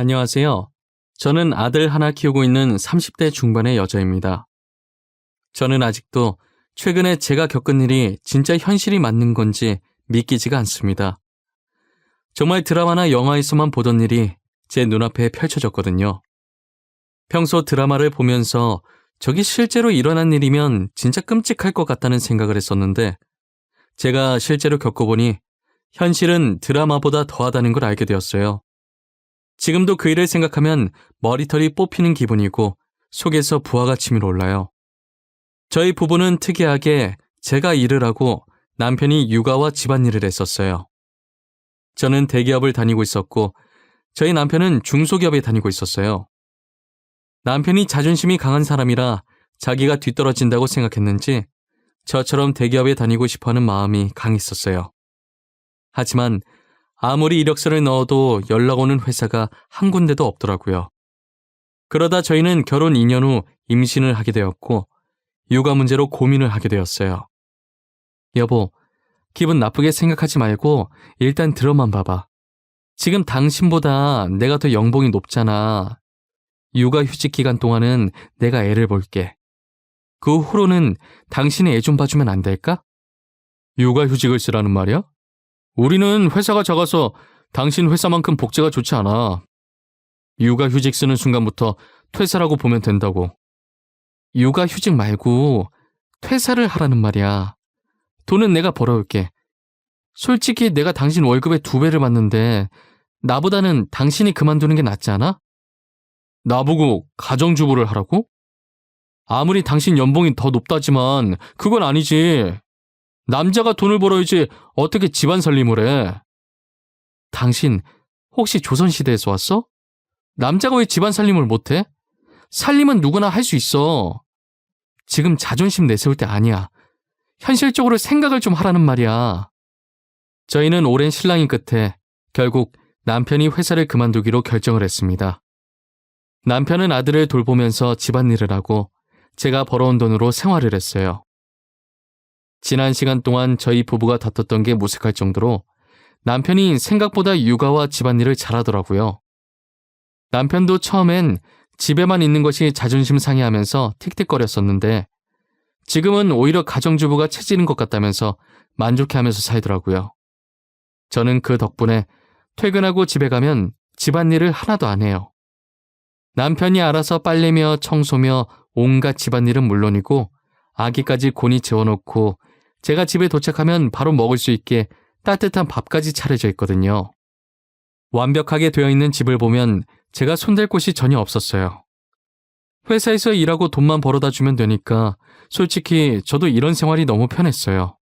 안녕하세요. 저는 아들 하나 키우고 있는 30대 중반의 여자입니다. 저는 아직도 최근에 제가 겪은 일이 진짜 현실이 맞는 건지 믿기지가 않습니다. 정말 드라마나 영화에서만 보던 일이 제 눈앞에 펼쳐졌거든요. 평소 드라마를 보면서 저게 실제로 일어난 일이면 진짜 끔찍할 것 같다는 생각을 했었는데 제가 실제로 겪어보니 현실은 드라마보다 더하다는 걸 알게 되었어요. 지금도 그 일을 생각하면 머리털이 뽑히는 기분이고 속에서 부하가 치밀어 올라요. 저희 부부는 특이하게 제가 일을 하고 남편이 육아와 집안일을 했었어요. 저는 대기업을 다니고 있었고 저희 남편은 중소기업에 다니고 있었어요. 남편이 자존심이 강한 사람이라 자기가 뒤떨어진다고 생각했는지 저처럼 대기업에 다니고 싶어하는 마음이 강했었어요. 하지만 아무리 이력서를 넣어도 연락 오는 회사가 한 군데도 없더라고요. 그러다 저희는 결혼 2년 후 임신을 하게 되었고 육아 문제로 고민을 하게 되었어요. 여보, 기분 나쁘게 생각하지 말고 일단 들어만 봐봐. 지금 당신보다 내가 더 연봉이 높잖아. 육아휴직 기간 동안은 내가 애를 볼게. 그 후로는 당신이 애 좀 봐주면 안 될까? 육아휴직을 쓰라는 말이야? 우리는 회사가 작아서 당신 회사만큼 복지가 좋지 않아. 육아휴직 쓰는 순간부터 퇴사라고 보면 된다고. 육아휴직 말고 퇴사를 하라는 말이야. 돈은 내가 벌어올게. 솔직히 내가 당신 월급의 2배를 받는데 나보다는 당신이 그만두는 게 낫지 않아? 나보고 가정주부를 하라고? 아무리 당신 연봉이 더 높다지만 그건 아니지. 남자가 돈을 벌어야지 어떻게 집안 살림을 해. 당신 혹시 조선시대에서 왔어? 남자가 왜 집안 살림을 못해? 살림은 누구나 할 수 있어. 지금 자존심 내세울 때 아니야. 현실적으로 생각을 좀 하라는 말이야. 저희는 오랜 신랑이 끝에 결국 남편이 회사를 그만두기로 결정을 했습니다. 남편은 아들을 돌보면서 집안일을 하고 제가 벌어온 돈으로 생활을 했어요. 지난 시간 동안 저희 부부가 다퉜던 게 무색할 정도로 남편이 생각보다 육아와 집안일을 잘하더라고요. 남편도 처음엔 집에만 있는 것이 자존심 상해하면서 틱틱거렸었는데 지금은 오히려 가정주부가 체질인 것 같다면서 만족해하면서 살더라고요. 저는 그 덕분에 퇴근하고 집에 가면 집안일을 하나도 안 해요. 남편이 알아서 빨래며 청소며 온갖 집안일은 물론이고 아기까지 곤히 재워놓고 제가 집에 도착하면 바로 먹을 수 있게 따뜻한 밥까지 차려져 있거든요. 완벽하게 되어 있는 집을 보면 제가 손댈 곳이 전혀 없었어요. 회사에서 일하고 돈만 벌어다 주면 되니까 솔직히 저도 이런 생활이 너무 편했어요.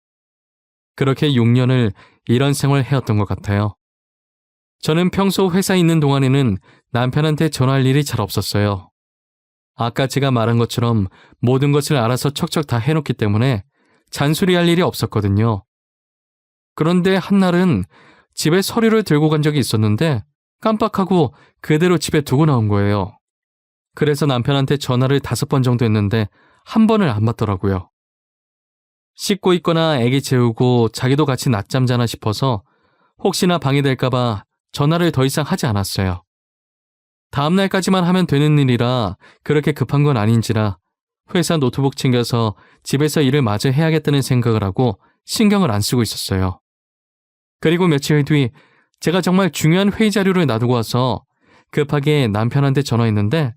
그렇게 6년을 이런 생활을 해왔던 것 같아요. 저는 평소 회사에 있는 동안에는 남편한테 전화할 일이 잘 없었어요. 아까 제가 말한 것처럼 모든 것을 알아서 척척 다 해놓기 때문에 잔소리할 일이 없었거든요. 그런데 한날은 집에 서류를 들고 간 적이 있었는데 깜빡하고 그대로 집에 두고 나온 거예요. 그래서 남편한테 전화를 5번 정도 했는데 한 번을 안 받더라고요. 씻고 있거나 애기 재우고 자기도 같이 낮잠 자나 싶어서 혹시나 방해될까봐 전화를 더 이상 하지 않았어요. 다음날까지만 하면 되는 일이라 그렇게 급한 건 아닌지라 회사 노트북 챙겨서 집에서 일을 마저 해야겠다는 생각을 하고 신경을 안 쓰고 있었어요. 그리고 며칠 뒤 제가 정말 중요한 회의 자료를 놔두고 와서 급하게 남편한테 전화했는데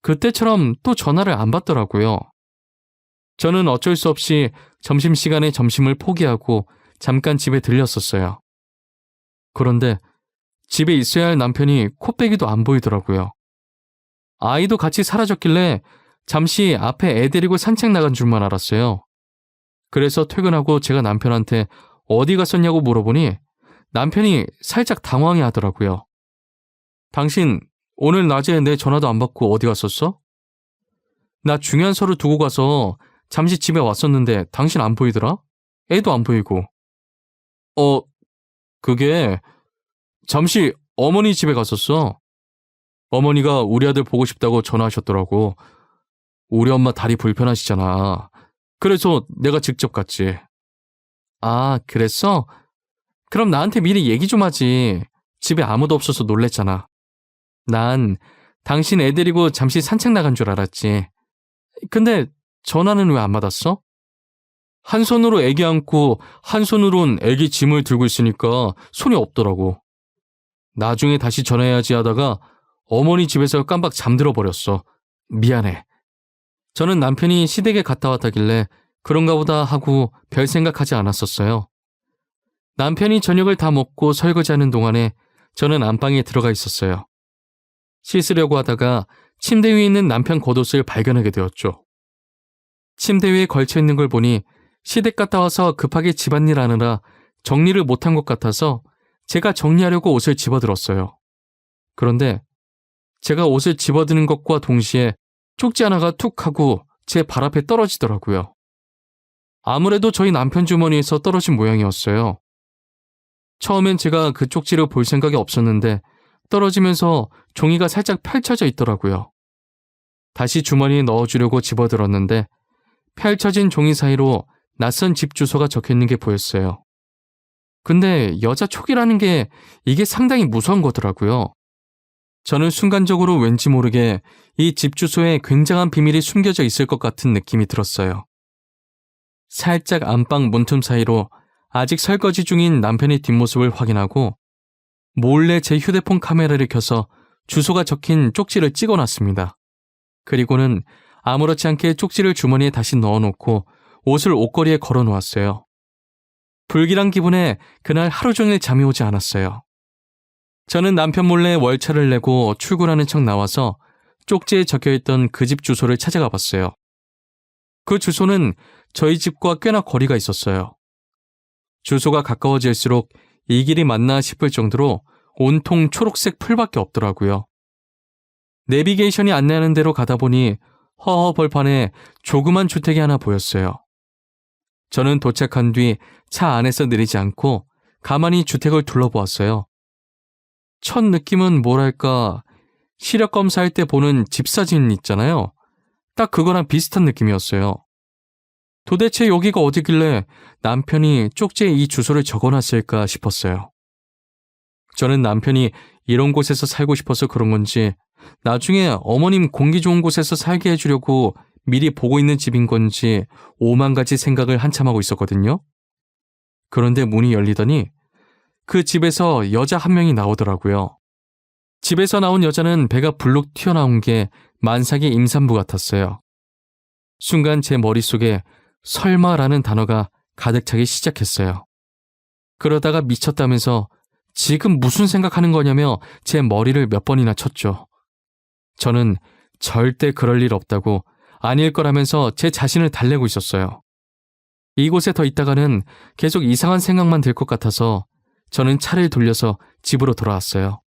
그때처럼 또 전화를 안 받더라고요. 저는 어쩔 수 없이 점심시간에 점심을 포기하고 잠깐 집에 들렸었어요. 그런데 집에 있어야 할 남편이 코빼기도 안 보이더라고요. 아이도 같이 사라졌길래 잠시 앞에 애 데리고 산책 나간 줄만 알았어요. 그래서 퇴근하고 제가 남편한테 어디 갔었냐고 물어보니 남편이 살짝 당황해 하더라고요. 당신 오늘 낮에 내 전화도 안 받고 어디 갔었어? 나 중요한 서류 두고 가서 잠시 집에 왔었는데 당신 안 보이더라? 애도 안 보이고. 그게 잠시 어머니 집에 갔었어. 어머니가 우리 아들 보고 싶다고 전화하셨더라고. 우리 엄마 다리 불편하시잖아. 그래서 내가 직접 갔지. 아, 그랬어? 그럼 나한테 미리 얘기 좀 하지. 집에 아무도 없어서 놀랬잖아. 난 당신 애 데리고 잠시 산책 나간 줄 알았지. 근데 전화는 왜 안 받았어? 한 손으로 애기 안고 한 손으론 애기 짐을 들고 있으니까 손이 없더라고. 나중에 다시 전화해야지 하다가 어머니 집에서 깜빡 잠들어 버렸어. 미안해. 저는 남편이 시댁에 갔다 왔다길래 그런가 보다 하고 별 생각하지 않았었어요. 남편이 저녁을 다 먹고 설거지하는 동안에 저는 안방에 들어가 있었어요. 씻으려고 하다가 침대 위에 있는 남편 겉옷을 발견하게 되었죠. 침대 위에 걸쳐 있는 걸 보니 시댁 갔다 와서 급하게 집안일 하느라 정리를 못한 것 같아서 제가 정리하려고 옷을 집어들었어요. 그런데 제가 옷을 집어드는 것과 동시에 쪽지 하나가 툭 하고 제 발 앞에 떨어지더라고요. 아무래도 저희 남편 주머니에서 떨어진 모양이었어요. 처음엔 제가 그 쪽지를 볼 생각이 없었는데 떨어지면서 종이가 살짝 펼쳐져 있더라고요. 다시 주머니에 넣어주려고 집어들었는데 펼쳐진 종이 사이로 낯선 집 주소가 적혀있는 게 보였어요. 근데 여자 촉이라는 게 이게 상당히 무서운 거더라고요. 저는 순간적으로 왠지 모르게 이 집 주소에 굉장한 비밀이 숨겨져 있을 것 같은 느낌이 들었어요. 살짝 안방 문틈 사이로 아직 설거지 중인 남편의 뒷모습을 확인하고 몰래 제 휴대폰 카메라를 켜서 주소가 적힌 쪽지를 찍어놨습니다. 그리고는 아무렇지 않게 쪽지를 주머니에 다시 넣어놓고 옷을 옷걸이에 걸어놓았어요. 불길한 기분에 그날 하루 종일 잠이 오지 않았어요. 저는 남편 몰래 월차를 내고 출근하는 척 나와서 쪽지에 적혀있던 그 집 주소를 찾아가 봤어요. 그 주소는 저희 집과 꽤나 거리가 있었어요. 주소가 가까워질수록 이 길이 맞나 싶을 정도로 온통 초록색 풀밖에 없더라고요. 내비게이션이 안내하는 대로 가다 보니 허허 벌판에 조그만 주택이 하나 보였어요. 저는 도착한 뒤 차 안에서 내리지 않고 가만히 주택을 둘러보았어요. 첫 느낌은 뭐랄까, 시력 검사할 때 보는 집 사진 있잖아요. 딱 그거랑 비슷한 느낌이었어요. 도대체 여기가 어디길래 남편이 쪽지에 이 주소를 적어놨을까 싶었어요. 저는 남편이 이런 곳에서 살고 싶어서 그런 건지 나중에 어머님 공기 좋은 곳에서 살게 해주려고 미리 보고 있는 집인 건지 오만 가지 생각을 한참 하고 있었거든요. 그런데 문이 열리더니 그 집에서 여자 한 명이 나오더라고요. 집에서 나온 여자는 배가 불룩 튀어나온 게 만삭의 임산부 같았어요. 순간 제 머릿속에 설마라는 단어가 가득 차기 시작했어요. 그러다가 미쳤다면서 지금 무슨 생각하는 거냐며 제 머리를 몇 번이나 쳤죠. 저는 절대 그럴 일 없다고 아닐 거라면서 제 자신을 달래고 있었어요. 이곳에 더 있다가는 계속 이상한 생각만 들 것 같아서 저는 차를 돌려서 집으로 돌아왔어요.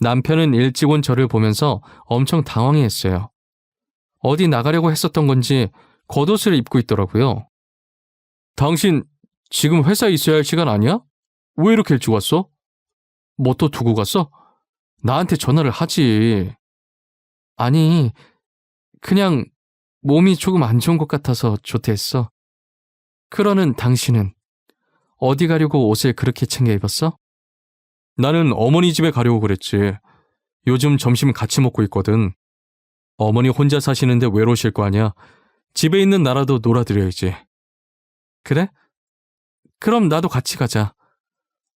남편은 일찍 온 저를 보면서 엄청 당황해했어요. 어디 나가려고 했었던 건지 겉옷을 입고 있더라고요. 당신 지금 회사에 있어야 할 시간 아니야? 왜 이렇게 일찍 왔어? 뭐 또 두고 갔어? 나한테 전화를 하지. 아니, 그냥 몸이 조금 안 좋은 것 같아서 조퇴했어. 그러는 당신은 어디 가려고 옷을 그렇게 챙겨 입었어? 나는 어머니 집에 가려고 그랬지. 요즘 점심 같이 먹고 있거든. 어머니 혼자 사시는데 외로우실 거 아니야. 집에 있는 나라도 놀아드려야지. 그래? 그럼 나도 같이 가자.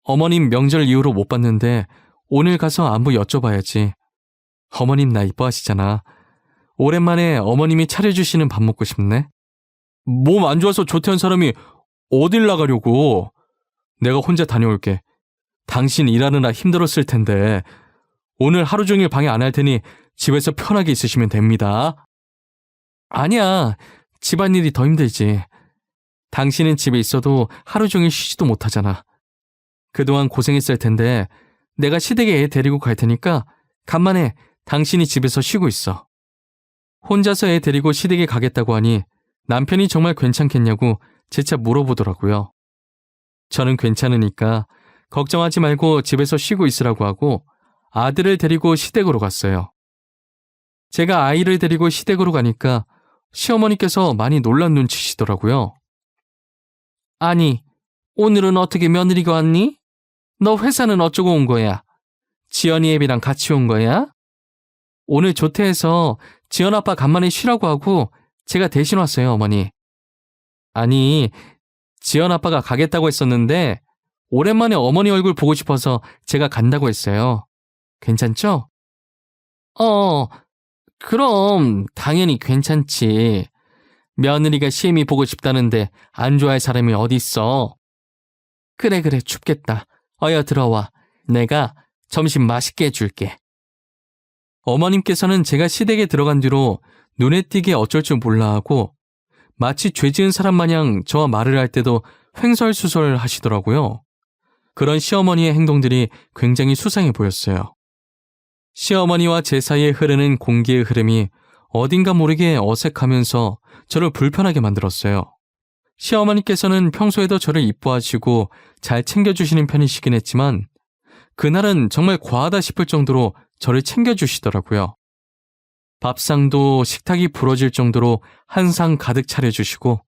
어머님 명절 이후로 못 봤는데 오늘 가서 안부 여쭤봐야지. 어머님 나 이뻐하시잖아. 오랜만에 어머님이 차려주시는 밥 먹고 싶네. 몸 안 좋아서 조퇴한 사람이 어딜 나가려고. 내가 혼자 다녀올게. 당신 일하느라 힘들었을 텐데 오늘 하루 종일 방해 안 할 테니 집에서 편하게 있으시면 됩니다. 아니야. 집안일이 더 힘들지. 당신은 집에 있어도 하루 종일 쉬지도 못하잖아. 그동안 고생했을 텐데 내가 시댁에 애 데리고 갈 테니까 간만에 당신이 집에서 쉬고 있어. 혼자서 애 데리고 시댁에 가겠다고 하니 남편이 정말 괜찮겠냐고 재차 물어보더라고요. 저는 괜찮으니까 걱정하지 말고 집에서 쉬고 있으라고 하고 아들을 데리고 시댁으로 갔어요. 제가 아이를 데리고 시댁으로 가니까 시어머니께서 많이 놀란 눈치시더라고요. 아니, 오늘은 어떻게 며느리가 왔니? 너 회사는 어쩌고 온 거야? 지연이 애비랑 같이 온 거야? 오늘 조퇴해서 지연 아빠 간만에 쉬라고 하고 제가 대신 왔어요, 어머니. 아니, 지연 아빠가 가겠다고 했었는데 오랜만에 어머니 얼굴 보고 싶어서 제가 간다고 했어요. 괜찮죠? 그럼 당연히 괜찮지. 며느리가 시애미 보고 싶다는데 안 좋아할 사람이 어딨어. 그래, 춥겠다. 어여 들어와. 내가 점심 맛있게 해줄게. 어머님께서는 제가 시댁에 들어간 뒤로 눈에 띄게 어쩔 줄 몰라 하고 마치 죄 지은 사람 마냥 저와 말을 할 때도 횡설수설 하시더라고요. 그런 시어머니의 행동들이 굉장히 수상해 보였어요. 시어머니와 제 사이에 흐르는 공기의 흐름이 어딘가 모르게 어색하면서 저를 불편하게 만들었어요. 시어머니께서는 평소에도 저를 이뻐하시고 잘 챙겨주시는 편이시긴 했지만 그날은 정말 과하다 싶을 정도로 저를 챙겨주시더라고요. 밥상도 식탁이 부러질 정도로 한 상 가득 차려주시고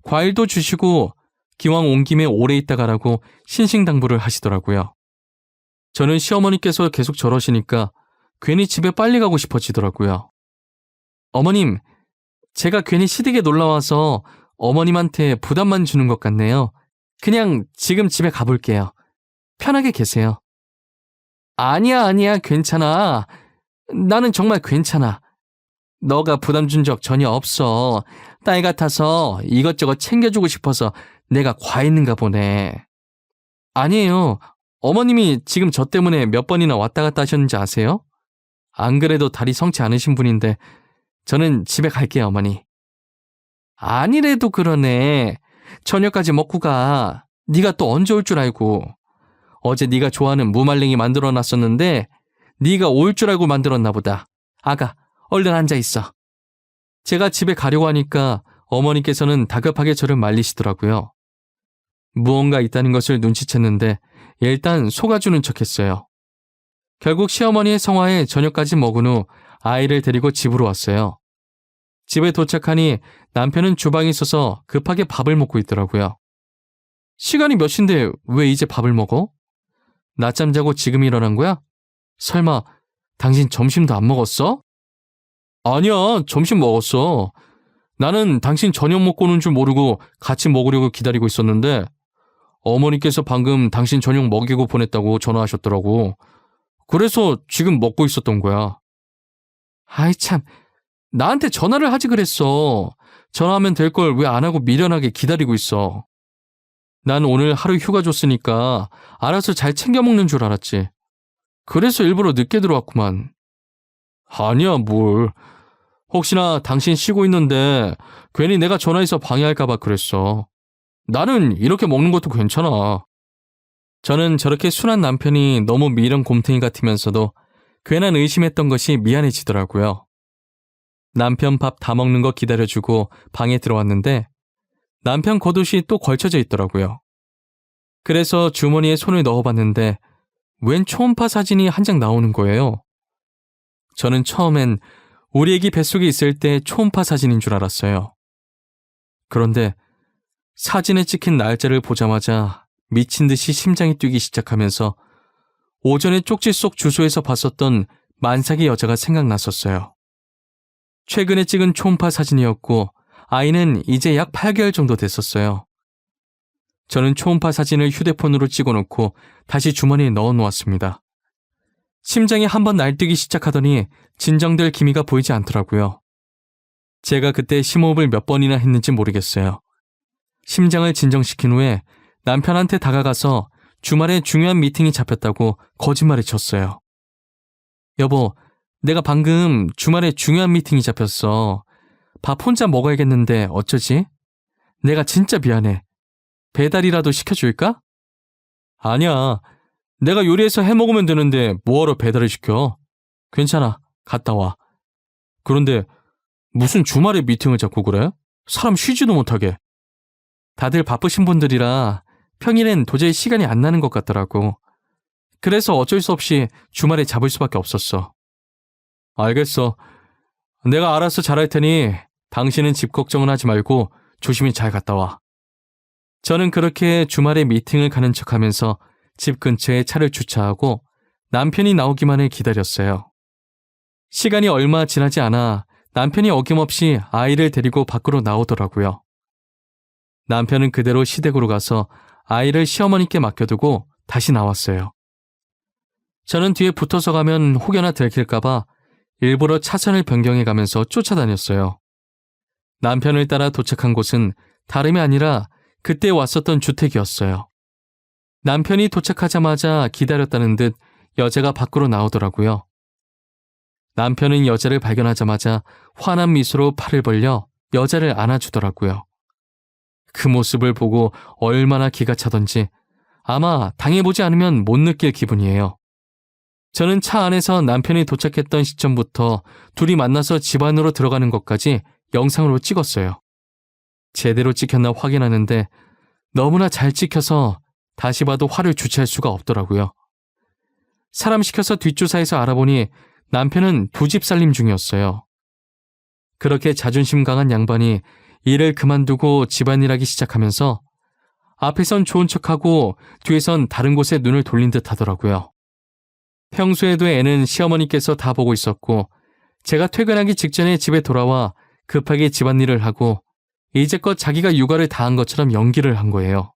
과일도 주시고 기왕 온 김에 오래 있다 가라고 신신당부를 하시더라고요. 저는 시어머니께서 계속 저러시니까 괜히 집에 빨리 가고 싶어지더라고요. 어머님, 제가 괜히 시댁에 놀러와서 어머님한테 부담만 주는 것 같네요. 그냥 지금 집에 가볼게요. 편하게 계세요. 아니야, 괜찮아. 나는 정말 괜찮아. 너가 부담 준 적 전혀 없어. 딸 같아서 이것저것 챙겨주고 싶어서 내가 과했는가 보네. 아니에요. 어머님이 지금 저 때문에 몇 번이나 왔다 갔다 하셨는지 아세요? 안 그래도 다리 성치 않으신 분인데 저는 집에 갈게요, 어머니. 아니래도 그러네. 저녁까지 먹고 가. 네가 또 언제 올 줄 알고. 어제 네가 좋아하는 무말랭이 만들어놨었는데 네가 올 줄 알고 만들었나 보다. 아가, 얼른 앉아있어. 제가 집에 가려고 하니까 어머니께서는 다급하게 저를 말리시더라고요. 무언가 있다는 것을 눈치챘는데 일단 속아주는 척했어요. 결국 시어머니의 성화에 저녁까지 먹은 후 아이를 데리고 집으로 왔어요. 집에 도착하니 남편은 주방에 있어서 급하게 밥을 먹고 있더라고요. 시간이 몇 시인데 왜 이제 밥을 먹어? 낮잠 자고 지금 일어난 거야? 설마 당신 점심도 안 먹었어? 아니야, 점심 먹었어. 나는 당신 저녁 먹고 오는 줄 모르고 같이 먹으려고 기다리고 있었는데 어머니께서 방금 당신 저녁 먹이고 보냈다고 전화하셨더라고. 그래서 지금 먹고 있었던 거야. 아이 참, 나한테 전화를 하지 그랬어. 전화하면 될 걸 왜 안 하고 미련하게 기다리고 있어. 난 오늘 하루 휴가 줬으니까 알아서 잘 챙겨 먹는 줄 알았지. 그래서 일부러 늦게 들어왔구만. 아니야, 뭘. 혹시나 당신 쉬고 있는데 괜히 내가 전화해서 방해할까봐 그랬어. 나는 이렇게 먹는 것도 괜찮아. 저는 저렇게 순한 남편이 너무 미련 곰탱이 같으면서도 괜한 의심했던 것이 미안해지더라고요. 남편 밥 다 먹는 거 기다려주고 방에 들어왔는데 남편 겉옷이 또 걸쳐져 있더라고요. 그래서 주머니에 손을 넣어봤는데 웬 초음파 사진이 한 장 나오는 거예요. 저는 처음엔 우리 애기 뱃속에 있을 때 초음파 사진인 줄 알았어요. 그런데 사진에 찍힌 날짜를 보자마자 미친 듯이 심장이 뛰기 시작하면서 오전에 쪽지 속 주소에서 봤었던 만삭의 여자가 생각났었어요. 최근에 찍은 초음파 사진이었고 아이는 이제 약 8개월 정도 됐었어요. 저는 초음파 사진을 휴대폰으로 찍어놓고 다시 주머니에 넣어놓았습니다. 심장이 한번 날뛰기 시작하더니 진정될 기미가 보이지 않더라고요. 제가 그때 심호흡을 몇 번이나 했는지 모르겠어요. 심장을 진정시킨 후에 남편한테 다가가서 주말에 중요한 미팅이 잡혔다고 거짓말을 쳤어요. 여보, 내가 방금 주말에 중요한 미팅이 잡혔어. 밥 혼자 먹어야겠는데 어쩌지? 내가 진짜 미안해. 배달이라도 시켜줄까? 아니야. 내가 요리해서 해먹으면 되는데 뭐하러 배달을 시켜? 괜찮아. 갔다 와. 그런데 무슨 주말에 미팅을 잡고 그래? 사람 쉬지도 못하게. 다들 바쁘신 분들이라 평일엔 도저히 시간이 안 나는 것 같더라고. 그래서 어쩔 수 없이 주말에 잡을 수밖에 없었어. 알겠어. 내가 알아서 잘할 테니 당신은 집 걱정은 하지 말고 조심히 잘 갔다 와. 저는 그렇게 주말에 미팅을 가는 척하면서 집 근처에 차를 주차하고 남편이 나오기만을 기다렸어요. 시간이 얼마 지나지 않아 남편이 어김없이 아이를 데리고 밖으로 나오더라고요. 남편은 그대로 시댁으로 가서 아이를 시어머니께 맡겨두고 다시 나왔어요. 저는 뒤에 붙어서 가면 혹여나 들킬까봐 일부러 차선을 변경해 가면서 쫓아다녔어요. 남편을 따라 도착한 곳은 다름이 아니라 그때 왔었던 주택이었어요. 남편이 도착하자마자 기다렸다는 듯 여자가 밖으로 나오더라고요. 남편은 여자를 발견하자마자 환한 미소로 팔을 벌려 여자를 안아주더라고요. 그 모습을 보고 얼마나 기가 차던지 아마 당해보지 않으면 못 느낄 기분이에요. 저는 차 안에서 남편이 도착했던 시점부터 둘이 만나서 집 안으로 들어가는 것까지 영상으로 찍었어요. 제대로 찍혔나 확인하는데 너무나 잘 찍혀서 다시 봐도 화를 주체할 수가 없더라고요. 사람 시켜서 뒷조사해서 알아보니 남편은 2집 살림 중이었어요. 그렇게 자존심 강한 양반이 일을 그만두고 집안일하기 시작하면서 앞에선 좋은 척하고 뒤에선 다른 곳에 눈을 돌린 듯 하더라고요. 평소에도 애는 시어머니께서 다 보고 있었고 제가 퇴근하기 직전에 집에 돌아와 급하게 집안일을 하고 이제껏 자기가 육아를 다 한 것처럼 연기를 한 거예요.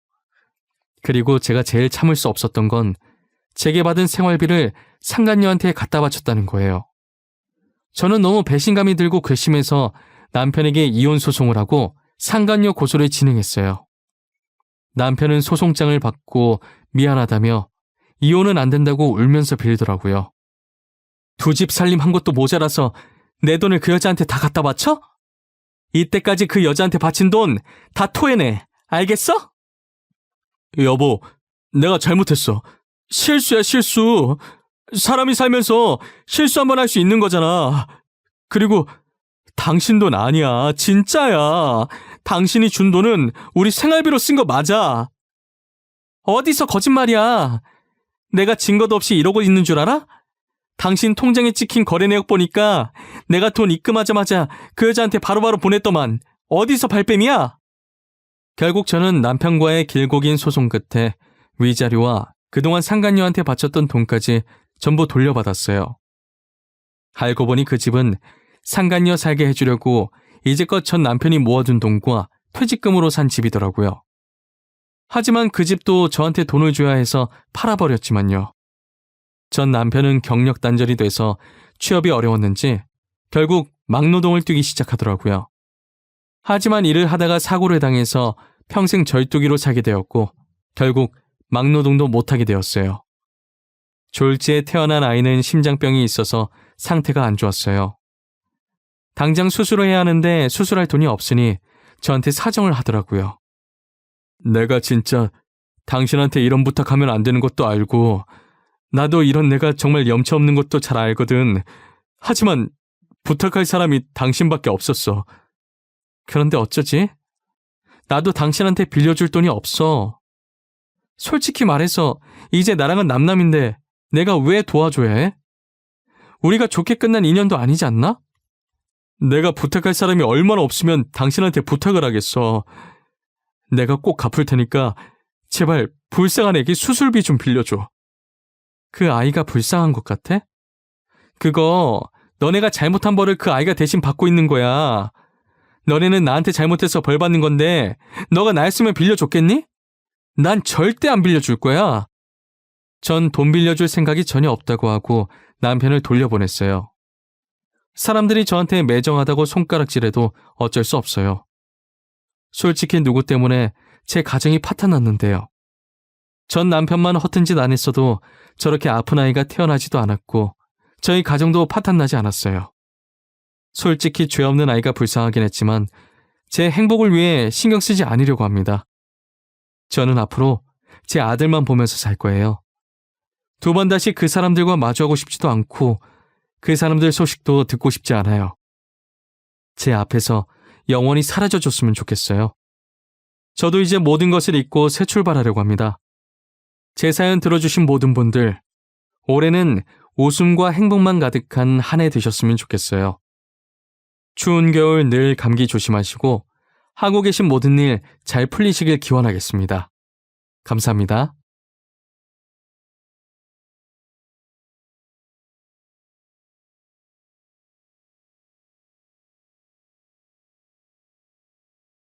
그리고 제가 제일 참을 수 없었던 건 제게 받은 생활비를 상간녀한테 갖다 바쳤다는 거예요. 저는 너무 배신감이 들고 괘씸해서 남편에게 이혼 소송을 하고 상간녀 고소를 진행했어요. 남편은 소송장을 받고 미안하다며 이혼은 안 된다고 울면서 빌더라고요. 2집 살림 한 것도 모자라서 내 돈을 그 여자한테 다 갖다 바쳐? 이때까지 그 여자한테 바친 돈 다 토해내. 알겠어? 여보, 내가 잘못했어. 실수야, 실수. 사람이 살면서 실수 한번 할 수 있는 거잖아. 그리고 당신 돈 아니야. 진짜야. 당신이 준 돈은 우리 생활비로 쓴 거 맞아. 어디서 거짓말이야. 내가 증거도 없이 이러고 있는 줄 알아? 당신 통장에 찍힌 거래 내역 보니까 내가 돈 입금하자마자 그 여자한테 바로바로 보냈더만. 어디서 발뺌이야? 결국 저는 남편과의 길고 긴 소송 끝에 위자료와 그동안 상간녀한테 바쳤던 돈까지 전부 돌려받았어요. 알고 보니 그 집은 상간녀 살게 해주려고 이제껏 전 남편이 모아둔 돈과 퇴직금으로 산 집이더라고요. 하지만 그 집도 저한테 돈을 줘야 해서 팔아버렸지만요. 전 남편은 경력 단절이 돼서 취업이 어려웠는지 결국 막노동을 뛰기 시작하더라고요. 하지만 일을 하다가 사고를 당해서 평생 절뚝이로 살게 되었고 결국 막노동도 못하게 되었어요. 졸지에 태어난 아이는 심장병이 있어서 상태가 안 좋았어요. 당장 수술을 해야 하는데 수술할 돈이 없으니 저한테 사정을 하더라고요. 내가 진짜 당신한테 이런 부탁하면 안 되는 것도 알고 나도 이런 내가 정말 염치 없는 것도 잘 알거든. 하지만 부탁할 사람이 당신밖에 없었어. 그런데 어쩌지? 나도 당신한테 빌려줄 돈이 없어. 솔직히 말해서 이제 나랑은 남남인데 내가 왜 도와줘야 해? 우리가 좋게 끝난 인연도 아니지 않나? 내가 부탁할 사람이 얼마나 없으면 당신한테 부탁을 하겠어. 내가 꼭 갚을 테니까 제발 불쌍한 애기 수술비 좀 빌려줘. 그 아이가 불쌍한 것 같아? 그거 너네가 잘못한 벌을 그 아이가 대신 받고 있는 거야. 너네는 나한테 잘못해서 벌 받는 건데 너가 나였으면 빌려줬겠니? 난 절대 안 빌려줄 거야. 전 돈 빌려줄 생각이 전혀 없다고 하고 남편을 돌려보냈어요. 사람들이 저한테 매정하다고 손가락질해도 어쩔 수 없어요. 솔직히 누구 때문에 제 가정이 파탄났는데요. 전 남편만 허튼 짓 안 했어도 저렇게 아픈 아이가 태어나지도 않았고 저희 가정도 파탄나지 않았어요. 솔직히 죄 없는 아이가 불쌍하긴 했지만 제 행복을 위해 신경 쓰지 않으려고 합니다. 저는 앞으로 제 아들만 보면서 살 거예요. 2번 다시 그 사람들과 마주하고 싶지도 않고 그 사람들 소식도 듣고 싶지 않아요. 제 앞에서 영원히 사라져줬으면 좋겠어요. 저도 이제 모든 것을 잊고 새 출발하려고 합니다. 제 사연 들어주신 모든 분들, 올해는 웃음과 행복만 가득한 한 해 되셨으면 좋겠어요. 추운 겨울 늘 감기 조심하시고 하고 계신 모든 일 잘 풀리시길 기원하겠습니다. 감사합니다.